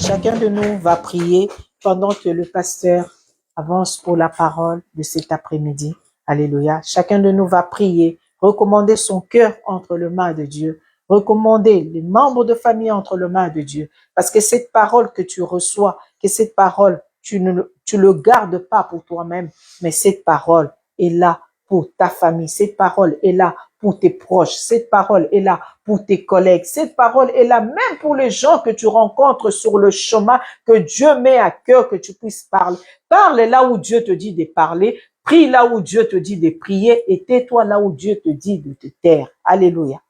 Chacun de nous va prier pendant que le pasteur avance pour la parole de cet après-midi. Alléluia. Chacun de nous va prier, recommander son cœur entre les mains de Dieu, recommander les membres de famille entre les mains de Dieu. Parce que cette parole que tu reçois, que cette parole, tu le gardes pas pour toi-même, mais cette parole est là pour ta famille. Cette parole est là pour tes proches. Cette parole est là pour tes collègues. Cette parole est là même pour les gens que tu rencontres sur le chemin, que Dieu met à cœur que tu puisses parler. Parle là où Dieu te dit de parler. Prie là où Dieu te dit de prier et tais-toi là où Dieu te dit de te taire. Alléluia.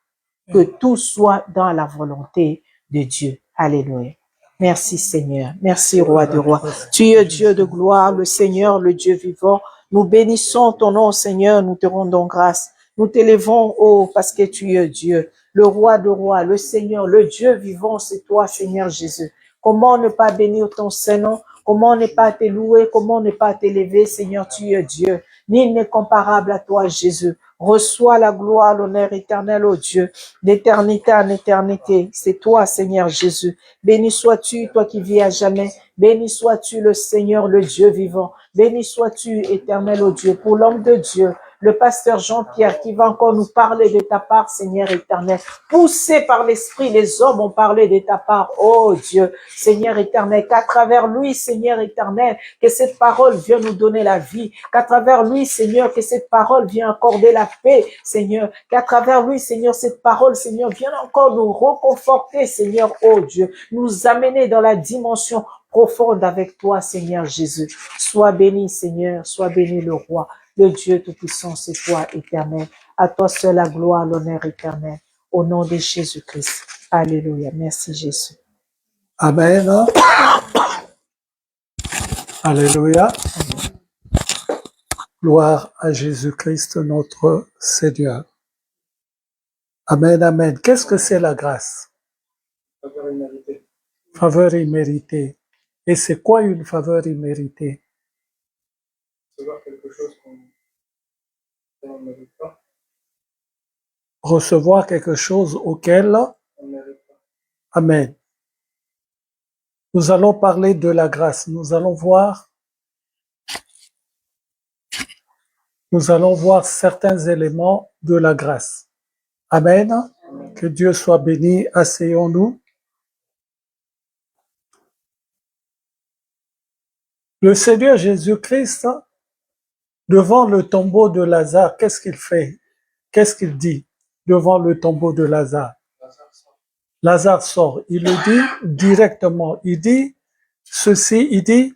Que tout soit dans la volonté de Dieu. Alléluia. Merci Seigneur. Merci Roi de Rois. Tu es Dieu de gloire, le Seigneur, le Dieu vivant. Nous bénissons ton nom Seigneur, nous te rendons grâce. Nous t'élevons, oh, parce que tu es Dieu, le Roi de Rois, le Seigneur, le Dieu vivant, c'est toi Seigneur Jésus. Comment ne pas bénir ton Saint-Nom? Comment ne pas te louer? Comment ne pas t'élever? Seigneur, tu es Dieu. Nul n'est comparable à toi Jésus. Reçois la gloire, l'honneur éternel, ô Dieu, d'éternité en éternité. C'est toi, Seigneur Jésus. Béni sois-tu, toi qui vis à jamais. Béni sois-tu, le Seigneur, le Dieu vivant. Béni sois-tu, éternel, ô Dieu, pour l'homme de Dieu, le pasteur Jean-Pierre, qui va encore nous parler de ta part, Seigneur éternel. Poussé par l'Esprit, les hommes ont parlé de ta part, ô Dieu, Seigneur éternel, qu'à travers lui, Seigneur éternel, que cette parole vienne nous donner la vie, qu'à travers lui, Seigneur, que cette parole vienne accorder la paix, Seigneur, qu'à travers lui, Seigneur, cette parole, Seigneur, vienne encore nous reconforter, Seigneur, ô Dieu, nous amener dans la dimension profonde avec toi, Seigneur Jésus. Sois béni, Seigneur, sois béni le Roi, le Dieu Tout-Puissant, c'est toi, éternel. À toi seul la gloire, l'honneur éternel. Au nom de Jésus-Christ. Alléluia. Merci Jésus. Amen. Alléluia. Gloire à Jésus-Christ, notre Seigneur. Amen, amen. Qu'est-ce que c'est la grâce? Faveur imméritée. Faveur imméritée. Et c'est quoi une faveur imméritée? Recevoir quelque chose qu'on ne mérite pas. Recevoir quelque chose auquel On ne mérite pas. Amen. Nous allons parler de la grâce. Nous allons voir certains éléments de la grâce. Amen. Amen. Que Dieu soit béni. Asseyons-nous. Le Seigneur Jésus-Christ, devant le tombeau de Lazare, qu'est-ce qu'il fait? Qu'est-ce qu'il dit devant le tombeau de Lazare? Lazare sort. Il le dit directement. Il dit ceci, il dit,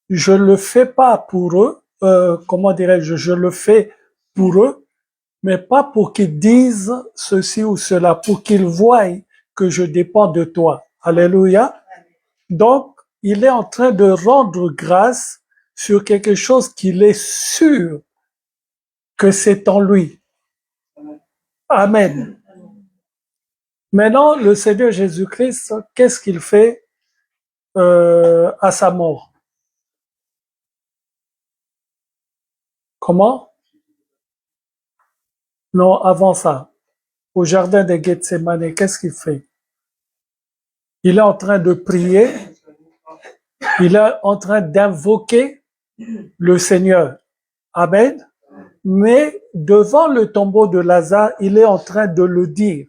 je le fais pas pour eux, comment dirais-je, je le fais pour eux, mais pas pour qu'ils disent ceci ou cela, pour qu'ils voient que je dépends de toi. Alléluia. Donc, il est en train de rendre grâce sur quelque chose qu'il est sûr que c'est en lui. Amen. Maintenant, le Seigneur Jésus-Christ, qu'est-ce qu'il fait à sa mort? Comment? Non, avant ça. Au jardin de Gethsemane, qu'est-ce qu'il fait? Il est en train de prier, il est en train d'invoquer le Seigneur. Amen. Mais devant le tombeau de Lazare, il est en train de le dire.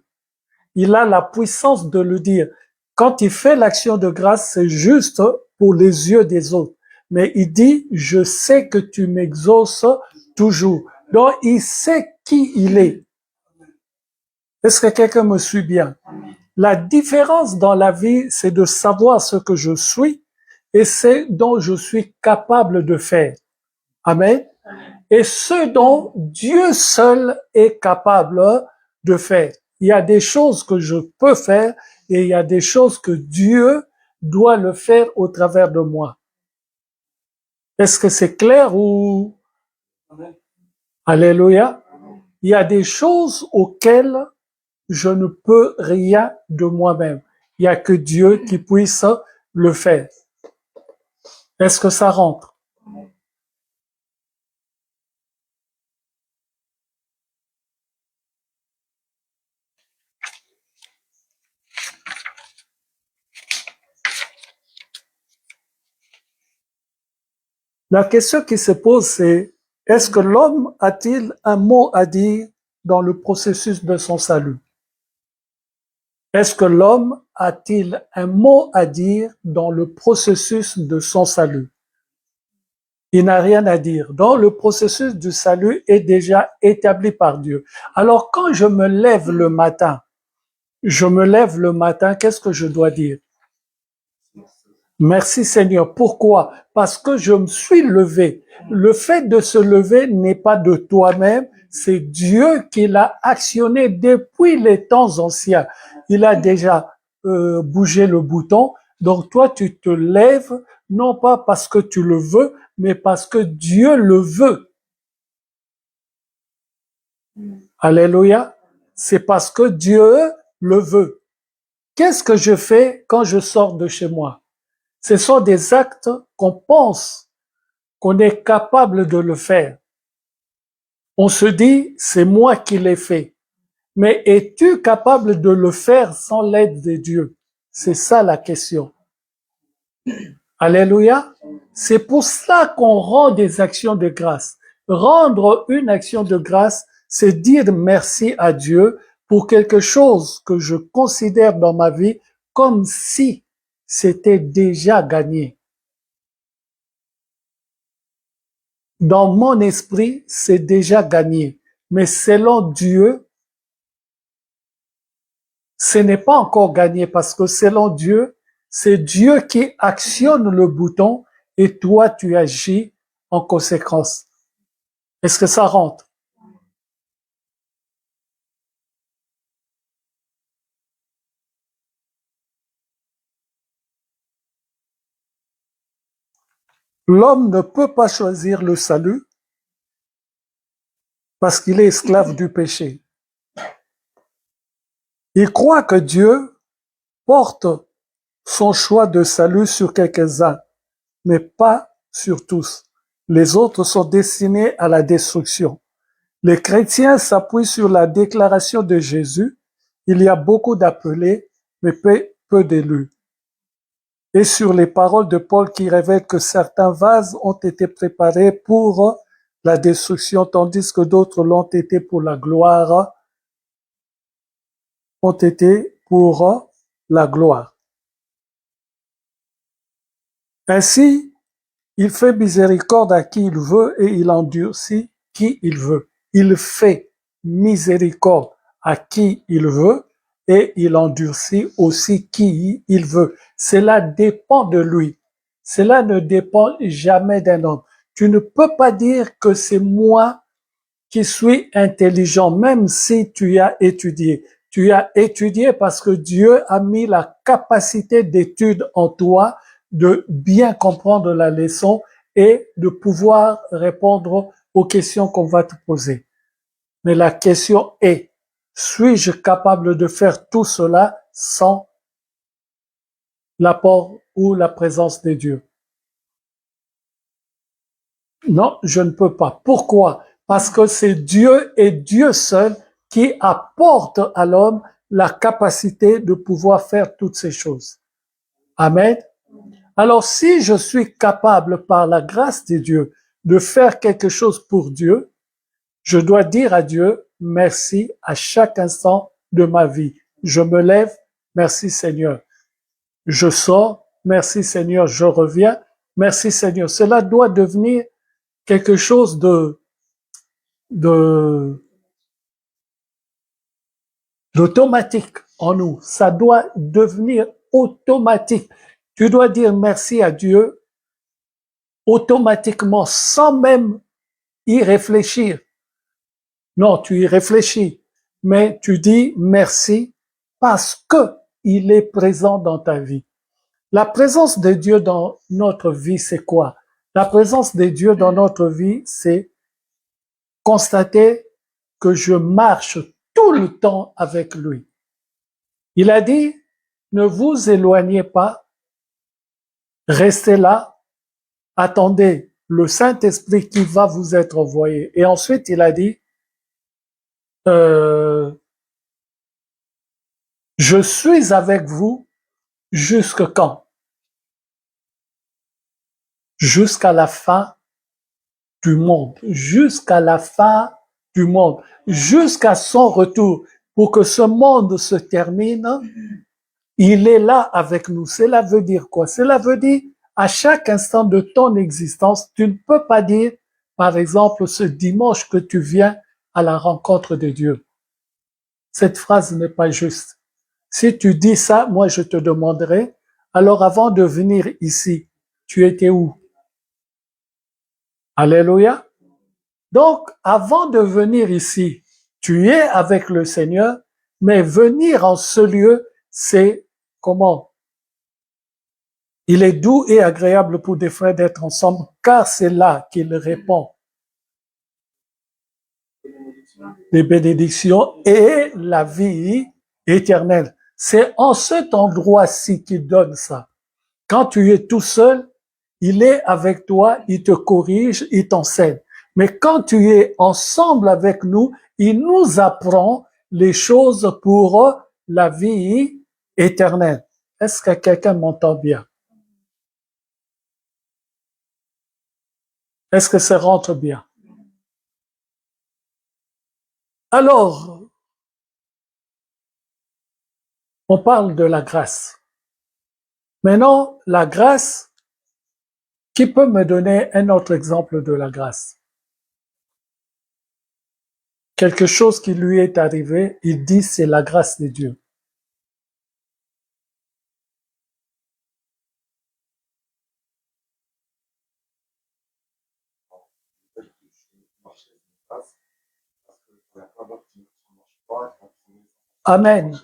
Il a la puissance de le dire. Quand il fait l'action de grâce, c'est juste pour les yeux des autres. Mais il dit, je sais que tu m'exauces toujours. Donc, il sait qui il est. Est-ce que quelqu'un me suit bien? La différence dans la vie, c'est de savoir ce que je suis et ce dont je suis capable de faire. Amen. Et ce dont Dieu seul est capable de faire. Il y a des choses que je peux faire et il y a des choses que Dieu doit le faire au travers de moi. Est-ce que c'est clair ou... Amen. Alléluia. Il y a des choses auxquelles je ne peux rien de moi-même. Il n'y a que Dieu qui puisse le faire. Est-ce que ça rentre? La question qui se pose, c'est est-ce que l'homme a-t-il un mot à dire dans le processus de son salut? Est-ce que l'homme a-t-il un mot à dire dans le processus de son salut? Il n'a rien à dire. Donc, le processus du salut est déjà établi par Dieu. Alors, quand je me lève le matin, qu'est-ce que je dois dire? Merci Seigneur. Pourquoi? Parce que je me suis levé. Le fait de se lever n'est pas de toi-même, c'est Dieu qui l'a actionné depuis les temps anciens. Il a déjà bougé le bouton. Donc toi, tu te lèves, non pas parce que tu le veux, mais parce que Dieu le veut. Alléluia. C'est parce que Dieu le veut. Qu'est-ce que je fais quand je sors de chez moi? Ce sont des actes qu'on pense qu'on est capable de le faire. On se dit, c'est moi qui l'ai fait. Mais es-tu capable de le faire sans l'aide de Dieu? C'est ça la question. Alléluia. C'est pour cela qu'on rend des actions de grâce. Rendre une action de grâce, c'est dire merci à Dieu pour quelque chose que je considère dans ma vie comme si c'était déjà gagné. Dans mon esprit, c'est déjà gagné. Mais selon Dieu, ce n'est pas encore gagné parce que selon Dieu, c'est Dieu qui actionne le bouton et toi, tu agis en conséquence. Est-ce que ça rentre? L'homme ne peut pas choisir le salut parce qu'il est esclave du péché. Il croit que Dieu porte son choix de salut sur quelques-uns, mais pas sur tous. Les autres sont destinés à la destruction. Les chrétiens s'appuient sur la déclaration de Jésus. Il y a beaucoup d'appelés, mais peu d'élus. Et sur les paroles de Paul qui révèlent que certains vases ont été préparés pour la destruction, tandis que d'autres l'ont été pour la gloire, ont été pour la gloire. Ainsi, il fait miséricorde à qui il veut et il endurcit qui il veut. Il fait miséricorde à qui il veut et il endurcit aussi qui il veut. Cela dépend de lui. Cela ne dépend jamais d'un homme. Tu ne peux pas dire que c'est moi qui suis intelligent, même si tu as étudié. Tu as étudié parce que Dieu a mis la capacité d'étude en toi de bien comprendre la leçon et de pouvoir répondre aux questions qu'on va te poser. Mais la question est, suis-je capable de faire tout cela sans l'apport ou la présence de Dieu? Non, je ne peux pas. Pourquoi? Parce que c'est Dieu et Dieu seul qui apporte à l'homme la capacité de pouvoir faire toutes ces choses. Amen. Alors, si je suis capable par la grâce de Dieu de faire quelque chose pour Dieu, je dois dire à Dieu merci à chaque instant de ma vie. Je me lève, merci Seigneur. Je sors, merci Seigneur. Je reviens, merci Seigneur. Cela doit devenir quelque chose d'automatique en nous. Ça doit devenir automatique. Tu dois dire merci à Dieu automatiquement sans même y réfléchir. Non, tu y réfléchis, mais tu dis merci parce que il est présent dans ta vie. La présence de Dieu dans notre vie, c'est quoi? La présence de Dieu dans notre vie, c'est constater que je marche tout le temps avec lui. Il a dit, ne vous éloignez pas, restez là, attendez le Saint-Esprit qui va vous être envoyé. Et ensuite, il a dit, je suis avec vous jusque quand? Jusqu'à la fin du monde, jusqu'à la fin du monde, jusqu'à son retour. Pour que ce monde se termine, il est là avec nous. Cela veut dire quoi? Cela veut dire, à chaque instant de ton existence, tu ne peux pas dire, par exemple, ce dimanche que tu viens à la rencontre de Dieu. Cette phrase n'est pas juste. Si tu dis ça, moi je te demanderai, alors avant de venir ici, tu étais où? Alléluia. Donc, avant de venir ici, tu es avec le Seigneur, mais venir en ce lieu, c'est comment? Il est doux et agréable pour des frères d'être ensemble, car c'est là qu'il répond les bénédictions et la vie éternelle. C'est en cet endroit-ci qu'il donne ça. Quand tu es tout seul, il est avec toi, il te corrige, il t'enseigne. Mais quand tu es ensemble avec nous, il nous apprend les choses pour la vie éternelle. Est-ce que quelqu'un m'entend bien? Est-ce que ça rentre bien? Alors, on parle de la grâce. Maintenant, la grâce, qui peut me donner un autre exemple de la grâce? Quelque chose qui lui est arrivé, il dit c'est la grâce de Dieu. Amen.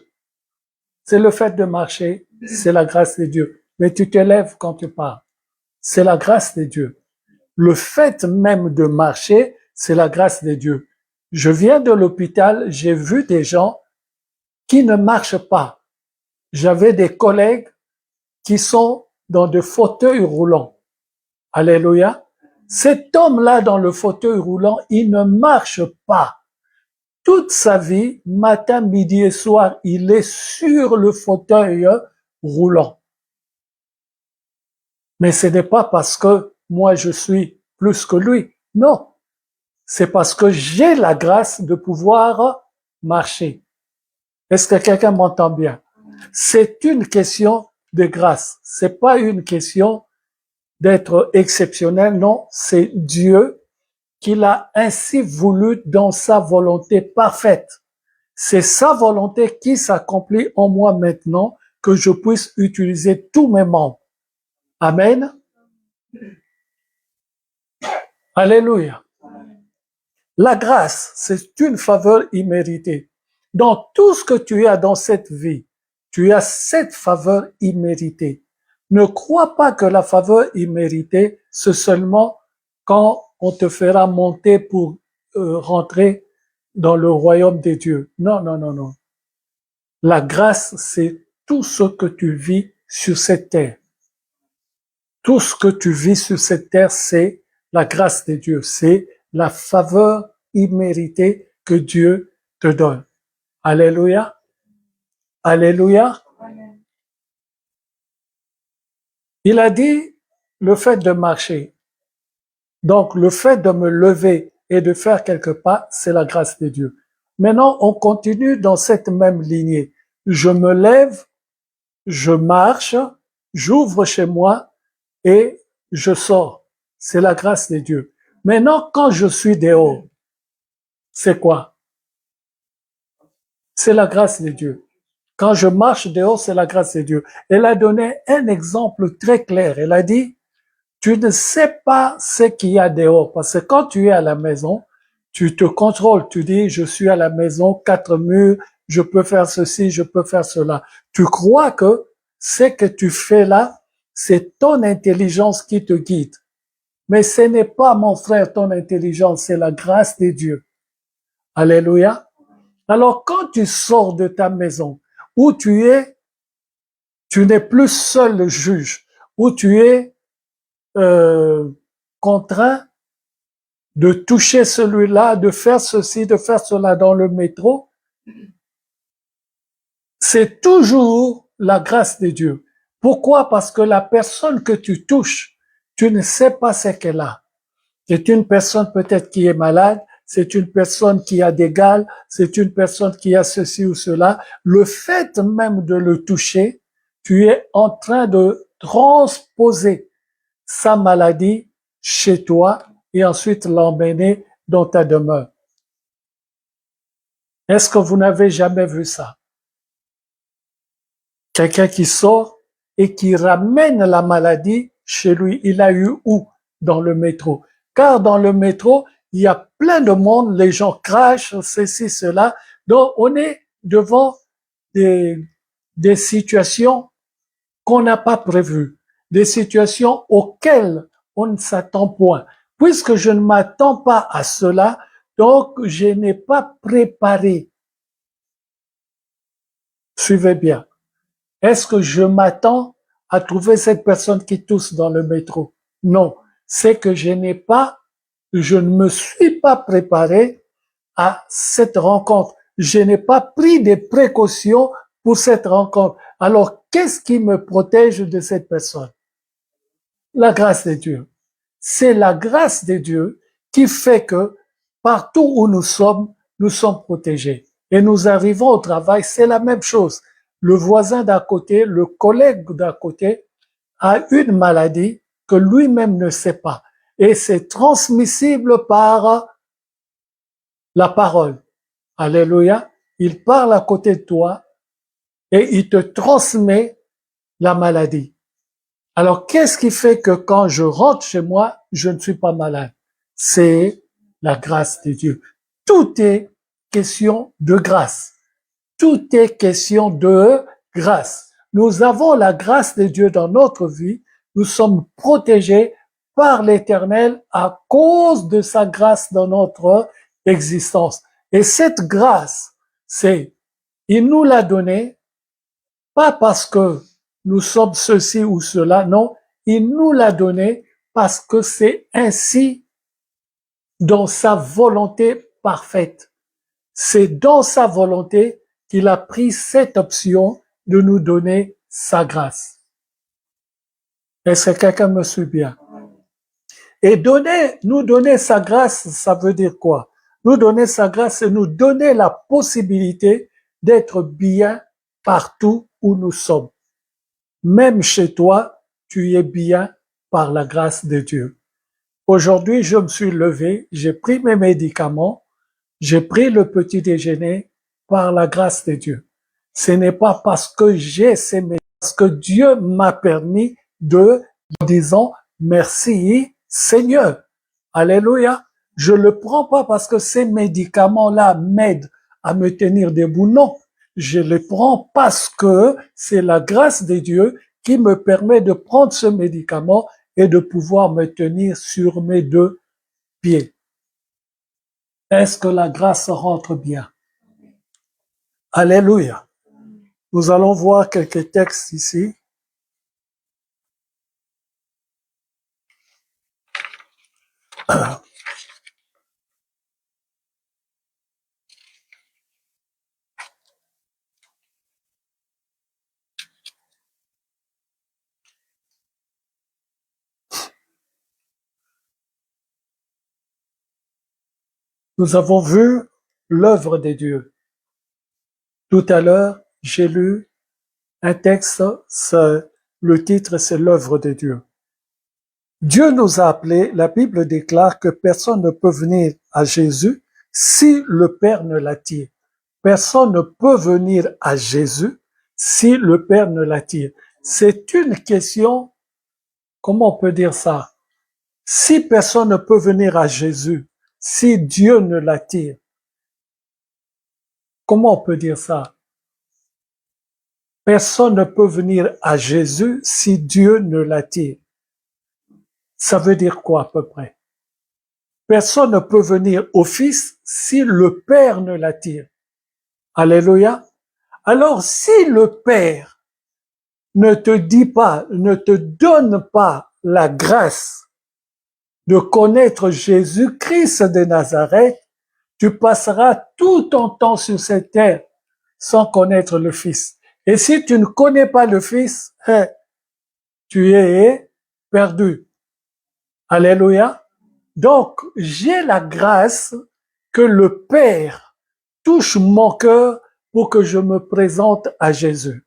C'est le fait de marcher, c'est la grâce de Dieu. Mais tu te lèves quand tu pars. C'est la grâce de Dieu. Le fait même de marcher, c'est la grâce de Dieu. Je viens de l'hôpital, j'ai vu des gens qui ne marchent pas. J'avais des collègues qui sont dans des fauteuils roulants. Alléluia. Cet homme-là dans le fauteuil roulant, il ne marche pas. Toute sa vie, matin, midi et soir, il est sur le fauteuil roulant. Mais ce n'est pas parce que moi je suis plus que lui. Non. C'est parce que j'ai la grâce de pouvoir marcher. Est-ce que quelqu'un m'entend bien? C'est une question de grâce. C'est pas une question d'être exceptionnel. Non, c'est Dieu qui l'a ainsi voulu dans sa volonté parfaite. C'est sa volonté qui s'accomplit en moi maintenant que je puisse utiliser tous mes membres. Amen. Alléluia. La grâce, c'est une faveur imméritée. Dans tout ce que tu as dans cette vie, tu as cette faveur imméritée. Ne crois pas que la faveur imméritée, c'est seulement quand on te fera monter pour rentrer dans le royaume des dieux. Non, non, non, non. La grâce, c'est tout ce que tu vis sur cette terre. Tout ce que tu vis sur cette terre, c'est la grâce de Dieu. C'est la faveur imméritée que Dieu te donne. Alléluia. Alléluia. Il a dit le fait de marcher. Donc, le fait de me lever et de faire quelques pas, c'est la grâce de Dieu. Maintenant, on continue dans cette même lignée. Je me lève, je marche, j'ouvre chez moi et je sors. C'est la grâce de Dieu. Maintenant, quand je suis dehors, c'est quoi? C'est la grâce de Dieu. Quand je marche dehors, c'est la grâce de Dieu. Elle a donné un exemple très clair. Elle a dit, tu ne sais pas ce qu'il y a dehors. Parce que quand tu es à la maison, tu te contrôles. Tu dis, je suis à la maison, 4 murs, je peux faire ceci, je peux faire cela. Tu crois que ce que tu fais là, c'est ton intelligence qui te guide. Mais ce n'est pas, mon frère, ton intelligence, c'est la grâce de Dieu. Alléluia. Alors, quand tu sors de ta maison, où tu n'es plus seul le juge, où tu es contraint de toucher celui-là, de faire ceci, de faire cela dans le métro, c'est toujours la grâce de Dieu. Pourquoi? Parce que la personne que tu touches, tu ne sais pas ce qu'elle a. C'est une personne peut-être qui est malade, c'est une personne qui a des gales, c'est une personne qui a ceci ou cela. Le fait même de le toucher, tu es en train de transposer sa maladie chez toi et ensuite l'emmener dans ta demeure. Est-ce que vous n'avez jamais vu ça? Quelqu'un qui sort et qui ramène la maladie chez lui. Il a eu où? Dans le métro. Car dans le métro, il y a plein de monde, les gens crachent, ceci, cela. Donc, on est devant des situations qu'on n'a pas prévues, des situations auxquelles on ne s'attend point. Puisque je ne m'attends pas à cela, donc je n'ai pas préparé. Suivez bien. Est-ce que je m'attends à trouver cette personne qui tousse dans le métro? Non. C'est que je ne me suis pas préparé à cette rencontre. Je n'ai pas pris des précautions pour cette rencontre. Alors, qu'est-ce qui me protège de cette personne? La grâce de Dieu. C'est la grâce de Dieu qui fait que partout où nous sommes protégés. Et nous arrivons au travail, c'est la même chose. Le voisin d'à côté, le collègue d'à côté a une maladie que lui-même ne sait pas. Et c'est transmissible par la parole. Alléluia. Il parle à côté de toi et il te transmet la maladie. Alors, qu'est-ce qui fait que quand je rentre chez moi, je ne suis pas malade? C'est la grâce de Dieu. Tout est question de grâce. Tout est question de grâce. Nous avons la grâce de Dieu dans notre vie. Nous sommes protégés par l'Éternel à cause de sa grâce dans notre existence. Et cette grâce, il nous l'a donnée, pas parce que nous sommes ceci ou cela, non, il nous l'a donné parce que c'est ainsi dans sa volonté parfaite. C'est dans sa volonté qu'il a pris cette option de nous donner sa grâce. Est-ce que quelqu'un me suit bien? Et nous donner sa grâce, ça veut dire quoi? Nous donner sa grâce, c'est nous donner la possibilité d'être bien partout où nous sommes. Même chez toi, tu es bien par la grâce de Dieu. Aujourd'hui, je me suis levé, j'ai pris mes médicaments, j'ai pris le petit déjeuner par la grâce de Dieu. Ce n'est pas parce que j'ai ces médicaments, parce que Dieu m'a permis en disant merci Seigneur. Alléluia. Je le prends pas parce que ces médicaments-là m'aident à me tenir debout. Non. Je les prends parce que c'est la grâce de Dieu qui me permet de prendre ce médicament et de pouvoir me tenir sur mes deux pieds. Est-ce que la grâce rentre bien? Alléluia. Nous allons voir quelques textes ici. Nous avons vu l'œuvre de Dieu. Tout à l'heure, j'ai lu un texte, le titre c'est l'œuvre de Dieu. Dieu nous a appelés, la Bible déclare que personne ne peut venir à Jésus si le Père ne l'attire. Personne ne peut venir à Jésus si le Père ne l'attire. C'est une question, comment on peut dire ça? Si personne ne peut venir à Jésus, si Dieu ne l'attire, comment on peut dire ça? Personne ne peut venir à Jésus si Dieu ne l'attire. Ça veut dire quoi à peu près? Personne ne peut venir au Fils si le Père ne l'attire. Alléluia. Alors si le Père ne te dit pas, ne te donne pas la grâce de connaître Jésus-Christ de Nazareth, tu passeras tout ton temps sur cette terre sans connaître le Fils. Et si tu ne connais pas le Fils, tu es perdu. Alléluia. Donc, j'ai la grâce que le Père touche mon cœur pour que je me présente à Jésus.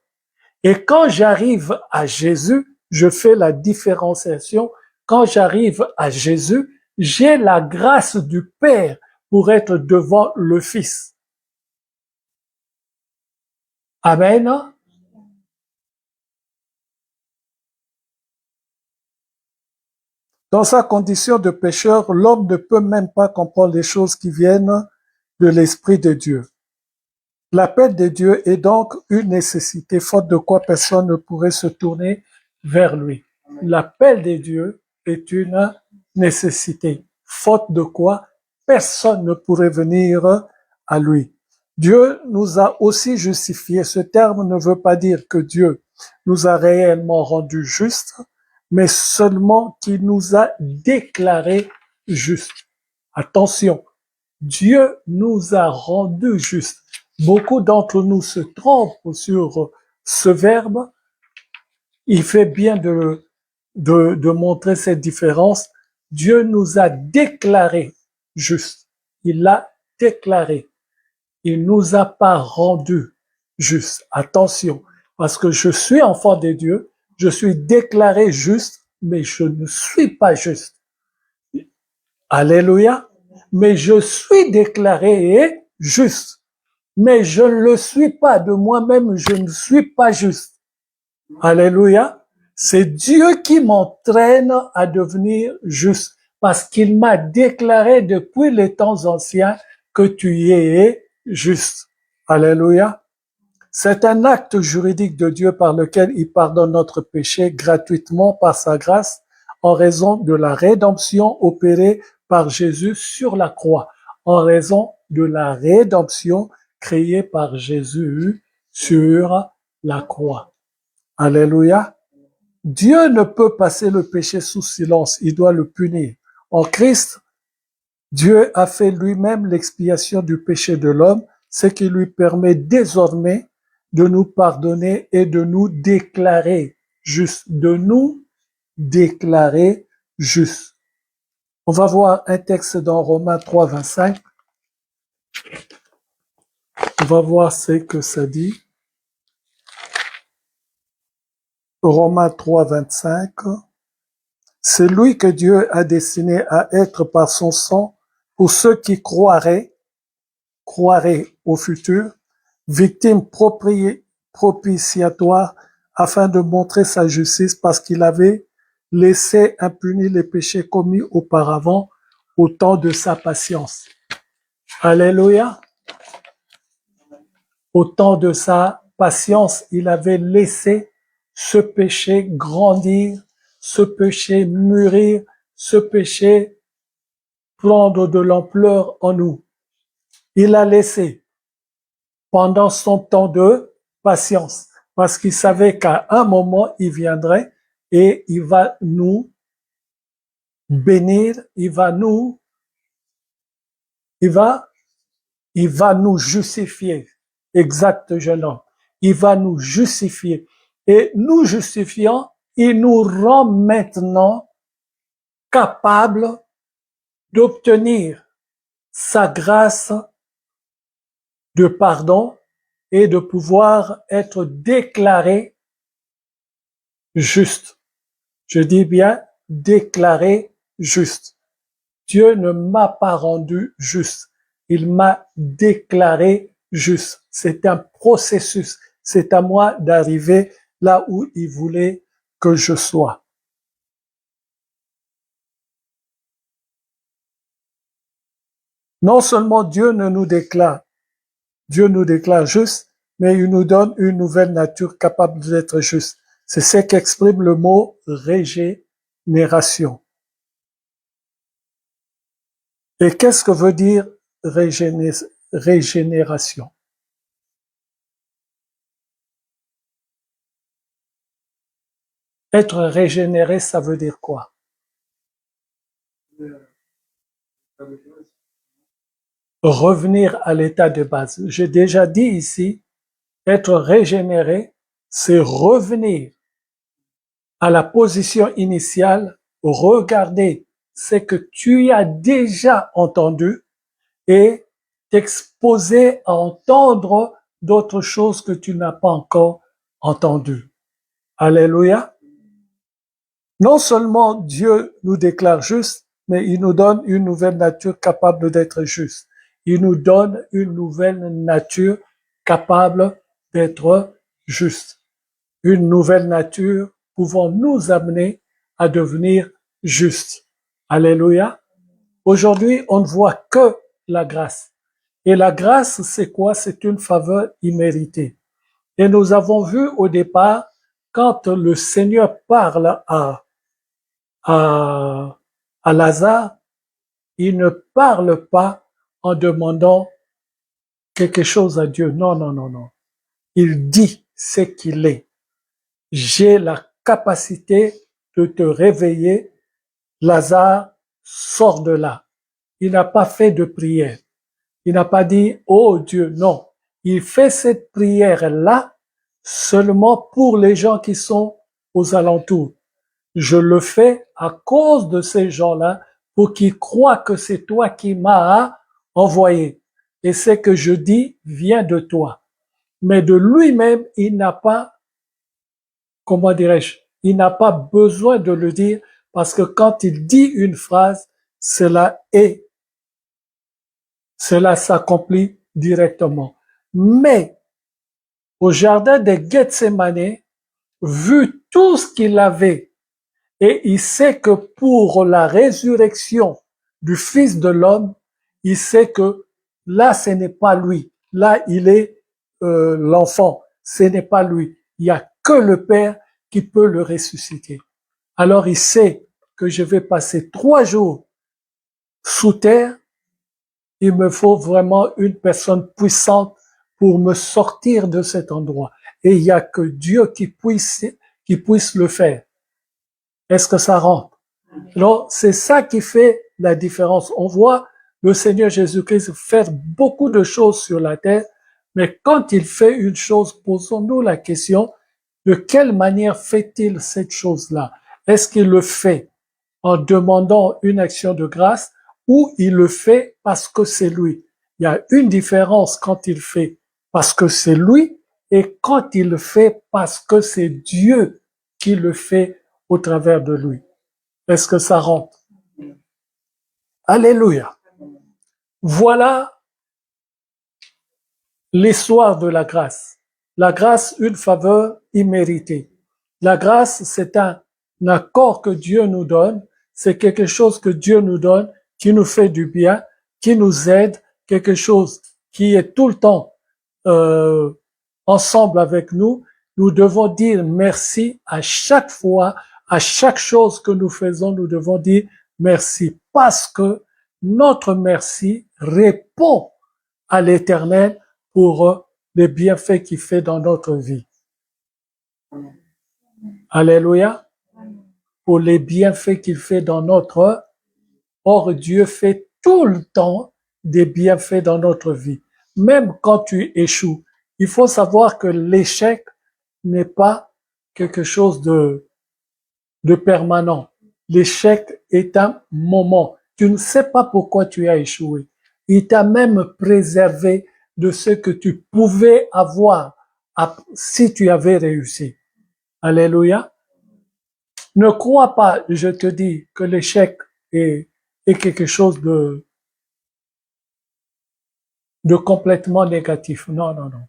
Et quand j'arrive à Jésus, je fais la différenciation. Quand j'arrive à Jésus, j'ai la grâce du Père pour être devant le Fils. Amen. Dans sa condition de pécheur, l'homme ne peut même pas comprendre les choses qui viennent de l'Esprit de Dieu. L'appel de Dieu est donc une nécessité, faute de quoi personne ne pourrait se tourner vers lui. L'appel de Dieu est une nécessité, faute de quoi personne ne pourrait venir à lui. Dieu nous a aussi justifiés. Ce terme ne veut pas dire que Dieu nous a réellement rendus justes, mais seulement qu'il nous a déclarés justes. Attention, Dieu nous a rendus justes. Beaucoup d'entre nous se trompent sur ce verbe. Il fait bien de montrer cette différence. Dieu nous a déclarés justes. Il l'a déclaré. Il nous a pas rendus justes. Attention, parce que je suis enfant de Dieu, je suis déclaré juste, mais je ne suis pas juste. Alléluia. Mais je suis déclaré juste. Mais je ne le suis pas de moi-même, je ne suis pas juste. Alléluia. C'est Dieu qui m'entraîne à devenir juste, parce qu'il m'a déclaré depuis les temps anciens que tu es juste. Alléluia. C'est un acte juridique de Dieu par lequel il pardonne notre péché gratuitement par sa grâce en raison de la rédemption opérée par Jésus sur la croix, en raison de la rédemption créée par Jésus sur la croix. Alléluia. Dieu ne peut passer le péché sous silence, il doit le punir. En Christ, Dieu a fait lui-même l'expiation du péché de l'homme, ce qui lui permet désormais de nous pardonner et de nous déclarer justes, de nous déclarer justes. On va voir un texte dans Romains 3, 25. On va voir ce que ça dit. Romains 3, 25. C'est lui que Dieu a destiné à être par son sang pour ceux qui croiraient au futur, victime propitiatoire afin de montrer sa justice parce qu'il avait laissé impunis les péchés commis auparavant au temps de sa patience. Alléluia. Au temps de sa patience, il avait laissé ce péché grandir, ce péché mûrir, ce péché prendre de l'ampleur en nous. Il a laissé pendant son temps de patience, parce qu'il savait qu'à un moment, il viendrait et il va nous bénir, il va nous justifier. Exact, jeune homme. Il va nous justifier. Et nous justifiant, il nous rend maintenant capables d'obtenir sa grâce de pardon et de pouvoir être déclaré juste. Je dis bien déclaré juste. Dieu ne m'a pas rendu juste. Il m'a déclaré juste. C'est un processus. C'est à moi d'arriver là où il voulait que je sois. Non seulement Dieu nous déclare juste, mais il nous donne une nouvelle nature capable d'être juste. C'est ce qu'exprime le mot régénération. Et qu'est-ce que veut dire régénération? Être régénéré, ça veut dire quoi? Revenir à l'état de base. J'ai déjà dit ici, être régénéré, c'est revenir à la position initiale, regarder c'est que tu as déjà entendu et t'exposer à entendre d'autres choses que tu n'as pas encore entendues. Alléluia. Non seulement Dieu nous déclare justes, mais il nous donne une nouvelle nature capable d'être juste. Il nous donne une nouvelle nature capable d'être juste. Une nouvelle nature pouvant nous amener à devenir justes. Alléluia. Aujourd'hui, on ne voit que la grâce. Et la grâce, c'est quoi? C'est une faveur imméritée. Et nous avons vu au départ, quand le Seigneur parle à Lazare, il ne parle pas en demandant quelque chose à Dieu. Non, non, non, non. Il dit ce qu'il est. J'ai la capacité de te réveiller. Lazare, sors de là. Il n'a pas fait de prière. Il n'a pas dit, oh Dieu, non. Il fait cette prière-là seulement pour les gens qui sont aux alentours. Je le fais à cause de ces gens-là pour qu'ils croient que c'est toi qui m'as envoyé. Et ce que je dis vient de toi. Mais de lui-même, il n'a pas, comment dirais-je, il n'a pas besoin de le dire parce que quand il dit une phrase, cela s'accomplit directement. Mais au jardin de Gethsemane, vu tout ce qu'il avait, et il sait que pour la résurrection du Fils de l'homme, il sait que là, ce n'est pas lui. Là, il est l'enfant. Ce n'est pas lui. Il n'y a que le Père qui peut le ressusciter. Alors, il sait que je vais passer 3 jours sous terre. Il me faut vraiment une personne puissante pour me sortir de cet endroit. Et il n'y a que Dieu qui puisse le faire. Est-ce que ça rentre? Alors, c'est ça qui fait la différence. On voit le Seigneur Jésus-Christ faire beaucoup de choses sur la terre, mais quand il fait une chose, posons-nous la question, de quelle manière fait-il cette chose-là? Est-ce qu'il le fait en demandant une action de grâce ou il le fait parce que c'est lui? Il y a une différence quand il fait parce que c'est lui et quand il le fait parce que c'est Dieu qui le fait au travers de lui. Est-ce que ça rentre? Alléluia. Voilà l'histoire de la grâce. La grâce, une faveur imméritée. La grâce, c'est un accord que Dieu nous donne. C'est quelque chose que Dieu nous donne, qui nous fait du bien, qui nous aide, quelque chose qui est tout le temps ensemble avec nous. Nous devons dire merci à chaque fois, à chaque chose que nous faisons, nous devons dire merci parce que notre merci répond à l'Éternel pour les bienfaits qu'il fait dans notre vie. Alléluia. Pour les bienfaits qu'il fait dans notre... Or, Dieu fait tout le temps des bienfaits dans notre vie. Même quand tu échoues, il faut savoir que l'échec n'est pas quelque chose de permanent. L'échec est un moment. Tu ne sais pas pourquoi tu as échoué. Il t'a même préservé de ce que tu pouvais avoir si tu avais réussi. Alléluia. Ne crois pas, je te dis, que l'échec est quelque chose de complètement négatif. Non, non, non.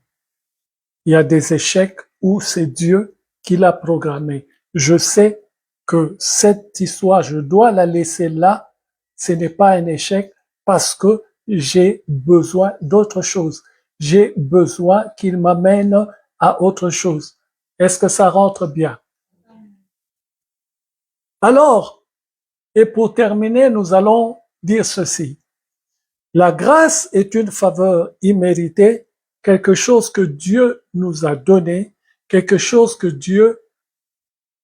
Il y a des échecs où c'est Dieu qui l'a programmé. Je sais que cette histoire, je dois la laisser là. Ce n'est pas un échec parce que j'ai besoin d'autre chose. J'ai besoin qu'il m'amène à autre chose. Est-ce que ça rentre bien? Alors, et pour terminer, nous allons dire ceci. La grâce est une faveur imméritée, quelque chose que Dieu nous a donné, quelque chose que Dieu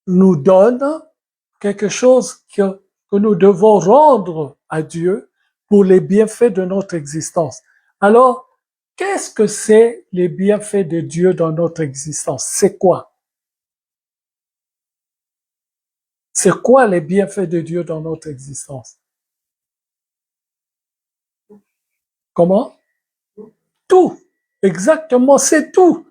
nous donne, quelque chose que nous devons rendre à Dieu pour les bienfaits de notre existence. Alors, qu'est-ce que c'est les bienfaits de Dieu dans notre existence? C'est quoi? C'est quoi les bienfaits de Dieu dans notre existence? Comment? Tout. Exactement, c'est tout.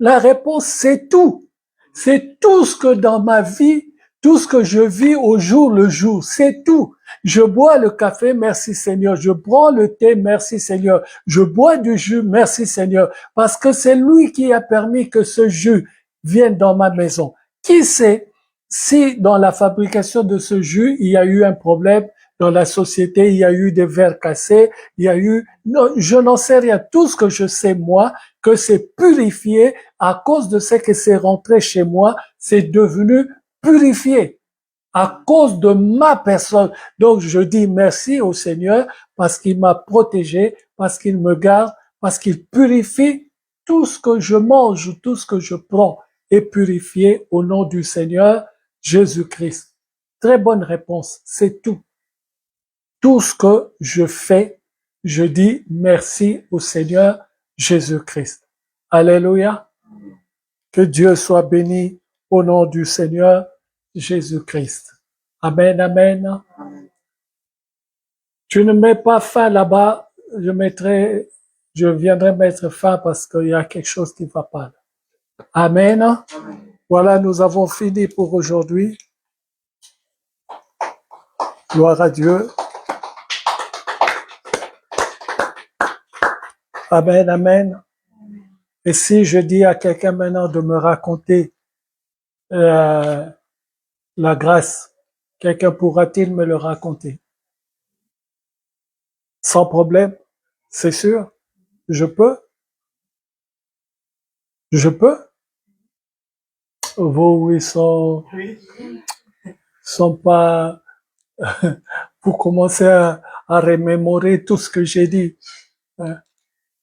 La réponse, c'est tout. C'est tout ce que dans ma vie, tout ce que je vis au jour le jour, c'est tout. Je bois le café, merci Seigneur. Je prends le thé, merci Seigneur. Je bois du jus, merci Seigneur. Parce que c'est lui qui a permis que ce jus vienne dans ma maison. Qui sait si dans la fabrication de ce jus, il y a eu un problème dans la société, il y a eu des verres cassés, il y a eu... Non, je n'en sais rien. Tout ce que je sais, moi, que c'est purifié à cause de ce que c'est rentré chez moi, c'est devenu purifié à cause de ma personne. Donc, je dis merci au Seigneur parce qu'il m'a protégé, parce qu'il me garde, parce qu'il purifie tout ce que je mange, tout ce que je prends est purifié au nom du Seigneur Jésus-Christ. Très bonne réponse, c'est tout. Tout ce que je fais, je dis merci au Seigneur Jésus-Christ. Alléluia. Que Dieu soit béni au nom du Seigneur Jésus-Christ. Amen, amen. Tu ne mets pas fin là-bas, je viendrai mettre fin parce qu'il y a quelque chose qui ne va pas. Amen. Voilà, nous avons fini pour aujourd'hui. Gloire à Dieu. Amen, amen. Et si je dis à quelqu'un maintenant de me raconter la grâce, quelqu'un pourra-t-il me le raconter? Sans problème, c'est sûr. Je peux. Je peux. Vous, ils sont pas, vous commencez à remémorer tout ce que j'ai dit.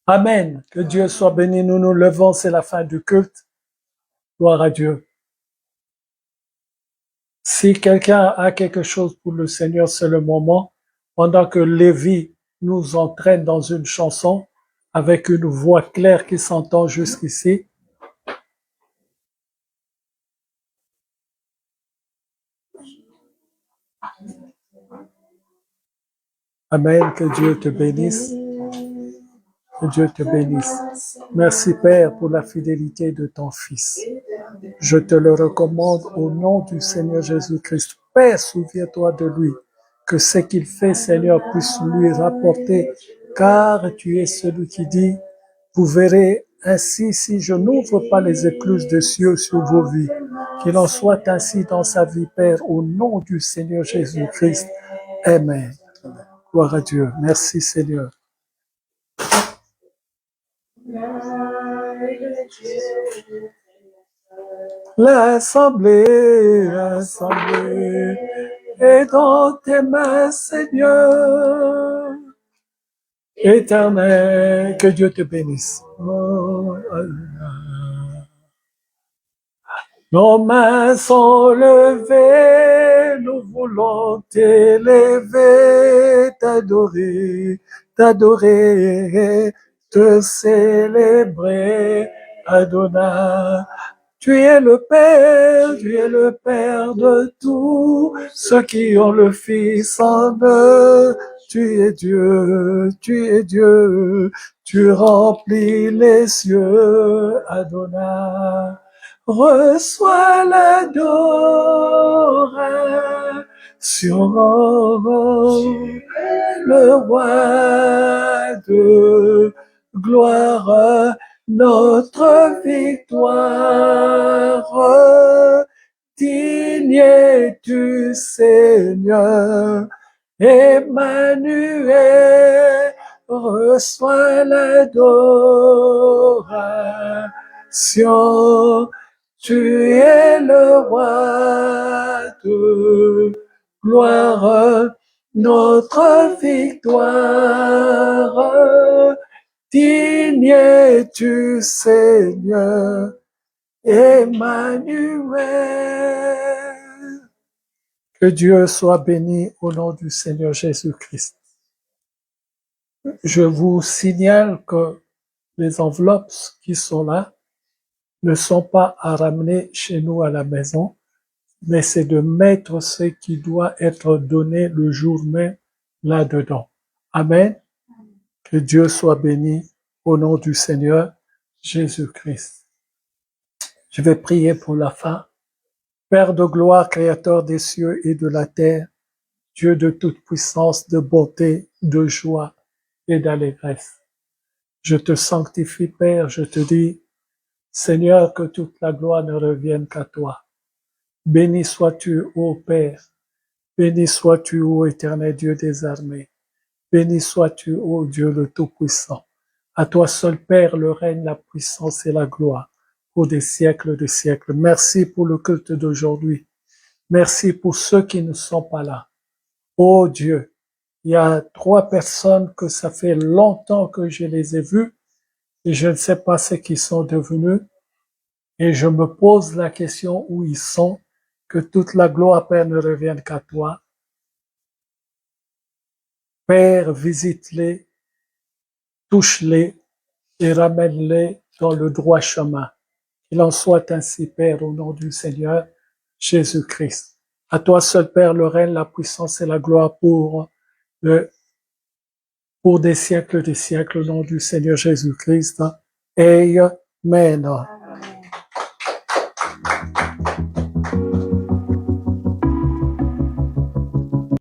Amen. Que Dieu soit béni. Nous nous levons, c'est la fin du culte. Gloire à Dieu. Si quelqu'un a quelque chose pour le Seigneur, c'est le moment. Pendant que Lévi nous entraîne dans une chanson avec une voix claire qui s'entend jusqu'ici. Amen. Que Dieu te bénisse. Que Dieu te bénisse. Merci Père pour la fidélité de ton Fils. Je te le recommande au nom du Seigneur Jésus-Christ. Père, souviens-toi de lui. Que ce qu'il fait, Seigneur, puisse lui rapporter, car tu es celui qui dit, vous verrez ainsi si je n'ouvre pas les écluses des cieux sur vos vies. Qu'il en soit ainsi dans sa vie, Père, au nom du Seigneur Jésus-Christ. Amen. Gloire à Dieu. Merci Seigneur. L'assemblée est dans tes mains, Seigneur. Éternel, que Dieu te bénisse. Oh, nos mains sont levées, nous voulons t'élever, t'adorer, te célébrer, Adonai. Tu es le Père de tous ceux qui ont le Fils en eux. Tu es Dieu, tu remplis les cieux, Adonai. Reçois l'adoration, le roi de gloire, notre victoire. Digne es-tu, Seigneur, Emmanuel, reçois l'adoration. Tu es le roi de gloire, notre victoire. Digne es-tu, Seigneur, Emmanuel. Que Dieu soit béni au nom du Seigneur Jésus-Christ. Je vous signale que les enveloppes qui sont là ne sont pas à ramener chez nous à la maison. mais c'est de mettre ce qui doit être donné le jour même là-dedans. Amen. Que Dieu soit béni au nom du Seigneur Jésus-Christ. Je vais prier pour la fin. Père de gloire, créateur des cieux et de la terre, Dieu de toute puissance, de bonté, de joie et d'allégresse. Je te sanctifie, Père, je te dis, Seigneur, que toute la gloire ne revienne qu'à toi. Béni sois-tu, ô Père. Béni sois-tu, ô éternel Dieu des armées. Béni sois-tu, ô Dieu le Tout-Puissant. À toi seul, Père, le règne, la puissance et la gloire pour des siècles de siècles. Merci pour le culte d'aujourd'hui. Merci pour ceux qui ne sont pas là. Ô Dieu, il y a 3 personnes que ça fait longtemps que je les ai vues et je ne sais pas ce qu'ils sont devenus. Et je me pose la question où ils sont, que toute la gloire, Père, ne revienne qu'à toi. Père, visite-les, touche-les et ramène-les dans le droit chemin. Qu'il en soit ainsi, Père, au nom du Seigneur Jésus-Christ. À toi seul, Père, le règne, la puissance et la gloire pour des siècles, au nom du Seigneur Jésus-Christ. Amen.